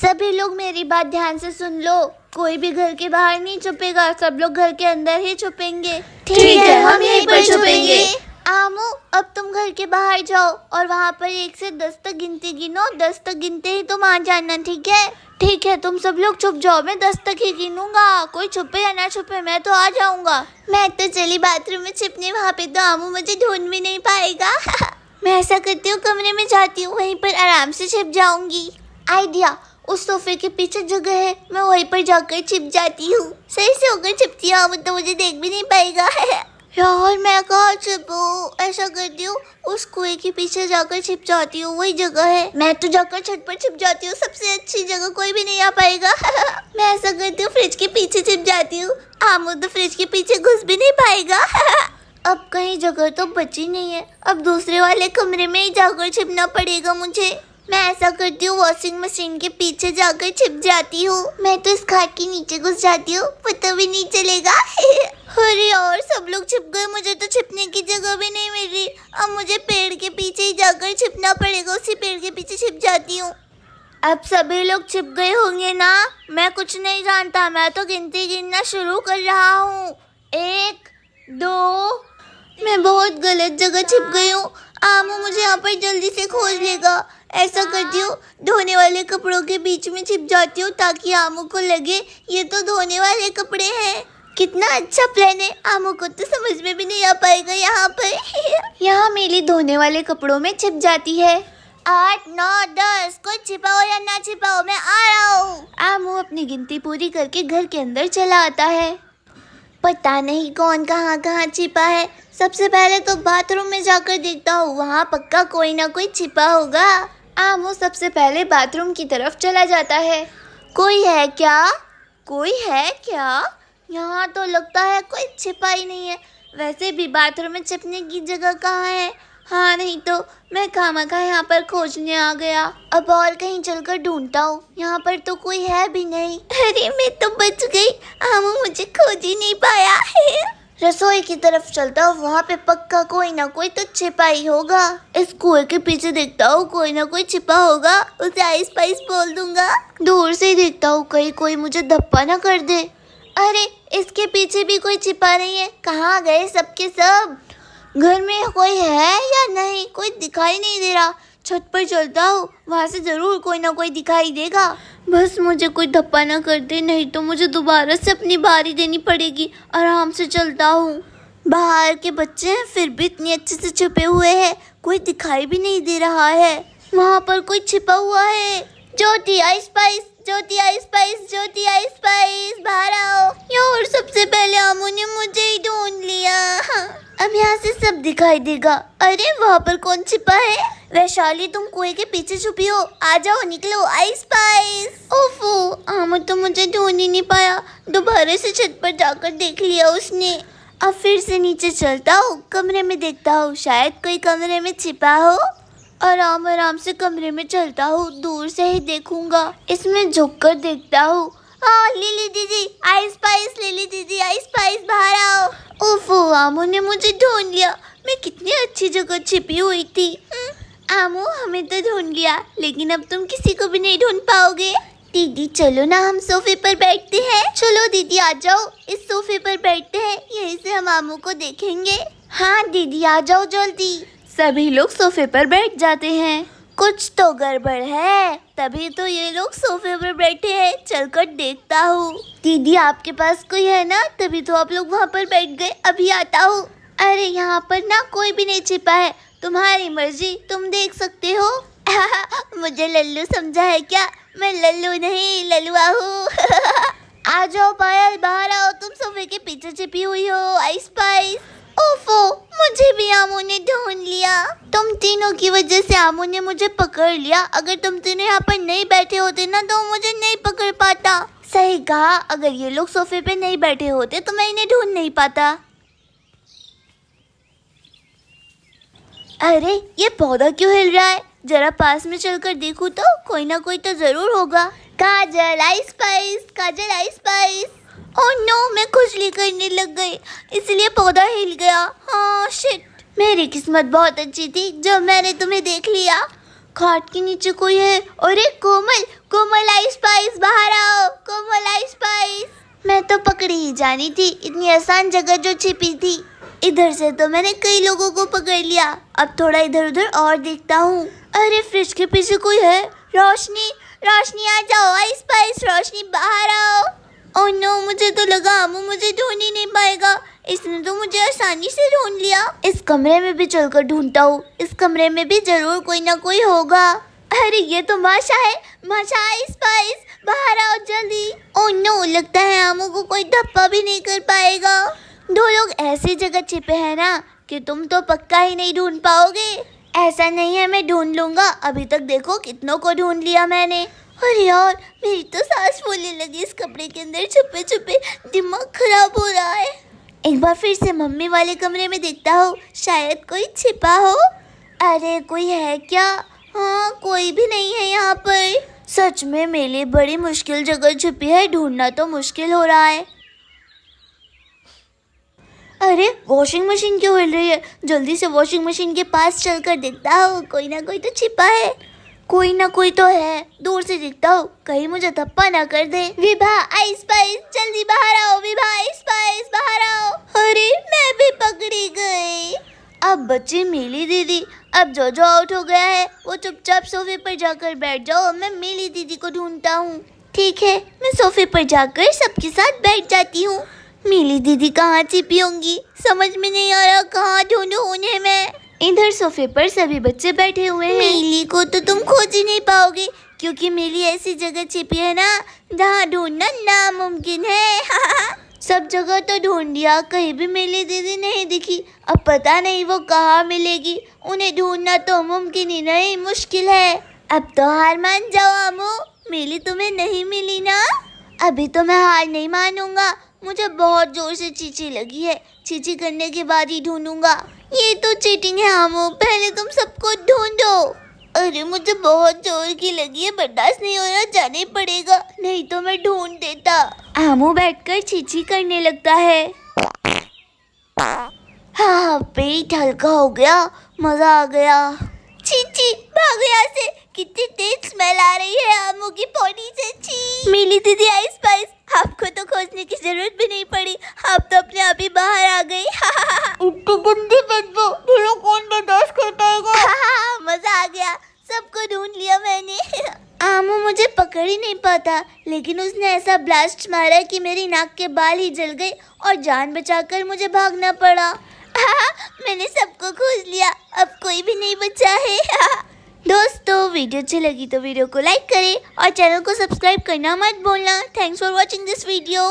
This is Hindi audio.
सभी लोग मेरी बात ध्यान से सुन लो। कोई भी घर के बाहर नहीं छुपेगा, सब लोग घर के अंदर ही छुपेंगे। ठीक है, हम यहीं पर छुपेंगे। आमू, अब तुम घर के बाहर जाओ और वहाँ पर 1 से 10 तक गिनती गिनो। 10 तक गिनते ही तुम आ जाना, ठीक है? ठीक है, तुम सब लोग छुप जाओ, मैं 10 तक ही गिनूंगा। कोई छुपे या ना छुपे, मैं तो आ जाऊंगा। मैं तो चली बाथरूम में छिपने, वहाँ पे तो आमू मुझे ढूंढ भी नहीं पाएगा। मैं ऐसा करती हूँ, कमरे में जाती हूँ, वहीं पर आराम से छिप जाऊंगी। आइडिया, उस सोफे के पीछे जगह है, मैं वहीं पर जाकर छिप जाती हूँ। सही से होकर छिपती हूँ तो मुझे देख भी नहीं पाएगा। यार मैं कहाँ छिपूं? ऐसा करती हूँ, उस कुएं के पीछे जाकर छिप जाती हूँ, वही जगह है। मैं तो जाकर छत पर छिप जाती हूँ, सबसे अच्छी जगह, कोई भी नहीं आ पाएगा। मैं ऐसा करती हूँ, फ्रिज के पीछे छिप जाती हूँ। आमू तो फ्रिज के पीछे घुस भी नहीं पाएगा। अब कहीं जगह तो बची नहीं है, अब दूसरे वाले कमरे में ही जाकर छिपना पड़ेगा मुझे। मैं ऐसा करती हूँ, वॉशिंग मशीन के पीछे जाकर छिप जाती हूँ। मैं तो इस खाट के नीचे घुस जाती हूँ, पता भी नहीं चलेगा। अरे और सब लोग छिप गए, मुझे तो छिपने की जगह भी नहीं मिल रही। अब मुझे पेड़ के पीछे ही जाकर छिपना पड़ेगा, उसी पेड़ के पीछे छिप जाती हूँ। अब सभी लोग छिप गए होंगे ना? मैं कुछ नहीं जानता, मैं तो गिनती गिनना शुरू कर रहा हूँ। 1, 2। मैं बहुत गलत जगह छिप गई हूँ। आमू मुझे यहाँ पर जल्दी से खोज लेगा। ऐसा करती हूँ, धोने वाले कपड़ों के बीच में छिप जाती हूँ ताकि आमू को लगे ये तो धोने वाले कपड़े हैं। कितना अच्छा प्लान है, आमू को तो समझ में भी नहीं आ पाएगा यहाँ पर। यहाँ मेरी धोने वाले कपड़ों में छिप जाती है। 8, 9, 10, कोई छिपाओ या ना छिपाओ, मैं आ रहा हूँ। आमू अपनी गिनती पूरी करके घर के अंदर चला आता है। पता नहीं कौन कहाँ कहाँ छिपा है। सबसे पहले तो बाथरूम में जाकर देखता हूँ, वहाँ पक्का कोई ना कोई छिपा होगा। आमू सबसे पहले बाथरूम की तरफ चला जाता है। कोई है क्या? कोई है क्या? यहाँ तो लगता है कोई छिपा ही नहीं है। वैसे भी बाथरूम में छिपने की जगह कहाँ है? हाँ, नहीं तो मैं खामखा यहाँ पर खोजने आ गया। अब और कहीं चलकर ढूंढता हूँ, यहाँ पर तो कोई है भी नहीं। अरे मैं तो बच गई, आमू मुझे खोज ही नहीं पाया। रसोई की तरफ चलता हूँ, वहाँ पे पक्का कोई ना कोई तो छिपा ही होगा। इस कुएं के पीछे देखता हूँ, कोई ना कोई छिपा होगा, उसे आइस पाइस बोल दूंगा। दूर से ही देखता हूँ, कहीं कोई मुझे धप्पा ना कर दे। अरे इसके पीछे भी कोई छिपा नहीं है, कहाँ गए सबके सब? घर में कोई है या नहीं? कोई दिखाई नहीं दे रहा। छत पर चलता हूँ, वहाँ से जरूर कोई ना कोई दिखाई देगा। बस मुझे कोई धप्पा ना कर दे, नहीं तो मुझे दोबारा से अपनी बारी देनी पड़ेगी। आराम से चलता हूँ। बाहर के बच्चे हैं, फिर भी इतने अच्छे से छुपे हुए हैं, कोई दिखाई भी नहीं दे रहा है। वहाँ पर कोई छिपा हुआ है। ज्योति आइस पाइस, ज्योति आइस पाइस, ज्योति आइस पाइस, बाहर आओ। यार सबसे पहले आमू ने मुझे ही ढूंढ लिया। अब यहाँ से सब दिखाई देगा। अरे वहाँ पर कौन छिपा है? वैशाली, तुम कुएं के पीछे छुपी हो, आ जाओ, निकलो, आइस पाइस। ओफो, आमू तो मुझे ढूंढ ही नहीं पाया। दोबारा से छत पर जाकर देख लिया उसने। अब फिर से नीचे चलता हूँ, कमरे में देखता हूँ, शायद कोई कमरे में छिपा हो। आराम आराम से कमरे में चलता हूँ, दूर से ही देखूंगा। इसमें झुक कर देखता हूँ। लिली दीदी आइस पाइस, लिली दीदी आइस पाइस, बाहर आओ। ओफो, आमू ने मुझे ढूंढ लिया। मैं कितनी अच्छी जगह छिपी हुई थी। आमू, हमें तो ढूंढ लिया, लेकिन अब तुम किसी को भी नहीं ढूंढ पाओगे। दीदी चलो ना, हम सोफे पर बैठते हैं। चलो दीदी आ जाओ, इस सोफे पर बैठते हैं, यहीं से हम आमू को देखेंगे। हाँ दीदी आ जाओ जल्दी। सभी लोग सोफे पर बैठ जाते हैं। कुछ तो गड़बड़ है, तभी तो ये लोग सोफे पर बैठे हैं। चलकर देखता हूँ। दीदी आपके पास कोई है ना, तभी तो आप लोग वहाँ पर बैठ गए। अभी आता हूँ। अरे यहाँ पर ना कोई भी नहीं छिपा है, तुम्हारी मर्जी, तुम देख सकते हो। मुझे लल्लू समझा है क्या? मैं लल्लू नहीं, ललुआ हूँ। आ जाओ पायल, बाहर आओ, तुम सोफे के पीछे छिपी हुई हो। Ice price. ओफो, मुझे भी आमू ने ढूंढ लिया। तुम तीनों की वजह से आमू ने मुझे पकड़ लिया। अगर तुम तीनों यहाँ पर नहीं बैठे होते ना तो मुझे नहीं पकड़ पाता। सही कहा, अगर ये लोग सोफे पे नहीं बैठे होते तो मैं इन्हें ढूंढ नहीं पाता। अरे ये पौधा क्यों हिल रहा है? जरा पास में चलकर देखूं तो कोई ना कोई तो जरूर होगा। काजल आइस पाइस, काजल आइस पाइस। ओह नो, मैं खुजली करने लग गई, इसलिए पौधा हिल गया। हाँ शिट, मेरी किस्मत बहुत अच्छी थी जब मैंने तुम्हें देख लिया। खाट के नीचे कोई है। अरे कोमल, कोमल आइस पाइस, बाहर आओ, कोमल आइस पाइस। मैं तो पकड़ी ही जानी थी, इतनी आसान जगह जो छिपी थी। इधर से तो मैंने कई लोगों को पकड़ लिया, अब थोड़ा इधर उधर और देखता हूँ। अरे फ्रिज के पीछे कोई है। रोशनी, रोशनी आ जाओ, आइस पाइस, रोशनी बाहर आओ। ओह नो, मुझे तो लगा आमू मुझे ढूंढ ही नहीं पाएगा, इसने तो मुझे आसानी से ढूंढ लिया। इस कमरे में भी चलकर ढूंढता हूँ, इस कमरे में भी जरूर कोई ना कोई होगा। अरे ये तो माशा है, माशा आइस पाइस, बाहर आओ जल्दी। ओह नो, लगता है आमू को कोई धप्पा भी नहीं कर पाएगा। दो लोग ऐसी जगह छिपे हैं ना कि तुम तो पक्का ही नहीं ढूंढ पाओगे। ऐसा नहीं है, मैं ढूंढ लूंगा। अभी तक देखो कितनों को ढूंढ लिया मैंने। अरे यार, मेरी तो सांस फूलने लगी इस कमरे के अंदर छुपे छुपे, दिमाग खराब हो रहा है। एक बार फिर से मम्मी वाले कमरे में देखता हूँ, शायद कोई छिपा हो। अरे कोई है क्या? हाँ, कोई भी नहीं है यहाँ पर। सच में मेरे लिए बड़ी मुश्किल जगह छुपी है, ढूंढना तो मुश्किल हो रहा है। अरे वॉशिंग मशीन क्यों हिल रही है? जल्दी से वॉशिंग मशीन के पास चलकर देखता हूँ, कोई ना कोई तो छिपा है। कोई ना कोई तो है, दूर से देखता हूँ, कहीं मुझे धप्पा ना कर दे। विभा आइस पाइस, जल्दी बाहर आओ, विभा आइस पाइस, बाहर आओ। अरे मैं भी पकड़ी गई। अब बची मिली दीदी। अब जो जो आउट हो गया है वो चुपचाप सोफे पर जाकर बैठ जाओ, मैं मिली दीदी को ढूंढता हूँ। ठीक है, मैं सोफे पर जाकर सबके साथ बैठ जाती हूँ। मिली दीदी कहाँ छिपी होंगी, समझ में नहीं आ रहा, कहाँ ढूंढूं उन्हें मैं। इधर सोफे पर सभी बच्चे बैठे हुए हैं। मिली को तो तुम खोज ही नहीं पाओगे, क्योंकि मिली ऐसी जगह छिपी है ना जहाँ ढूंढना नामुमकिन है। सब जगह तो ढूंढ लिया, कहीं भी मिली दीदी नहीं दिखी। अब पता नहीं वो कहाँ मिलेगी, उन्हें ढूंढना तो मुमकिन ही नहीं, मुश्किल है। अब तो हार मान जाओ आमू, मिली तुम्हें नहीं मिली ना। अभी तो मैं हार नहीं मानूंगा, मुझे बहुत जोर से चींची लगी है, चींची करने के बाद ही ढूंढूंगा। ये तो चीटिंग है आमू, पहले तुम सबको ढूंढो। अरे मुझे बहुत जोर की लगी है, बर्दाश्त नहीं हो रहा, जाना ही पड़ेगा, नहीं तो मैं ढूंढ देता। आमू बैठकर चींची करने लगता है। हाँ, पेट हल्का हो गया, मजा आ गया। चींची भागो यहाँ से, कितनी तेज स्मेल आ रही है आमू की बॉडी से। छी। मिली दीदी आइस पाइस, आपको तो खोजने की जरूरत भी नहीं पड़ी, आप तो अपने आप ही बाहर आ गई। इतनी गंदी बदबू, भला कौन बर्दाश्त कर पाएगा। मजा आ गया, सबको ढूंढ लिया मैंने। आमू मुझे पकड़ ही नहीं पाता, लेकिन उसने ऐसा ब्लास्ट मारा कि मेरी नाक के बाल ही जल गए और जान बचाकर मुझे भागना पड़ा। मैंने सबको खोज लिया, अब कोई भी नहीं बचा है। दोस्तों, वीडियो अच्छी लगी तो वीडियो को लाइक करें और चैनल को सब्सक्राइब करना मत भूलना। Thanks for watching this video.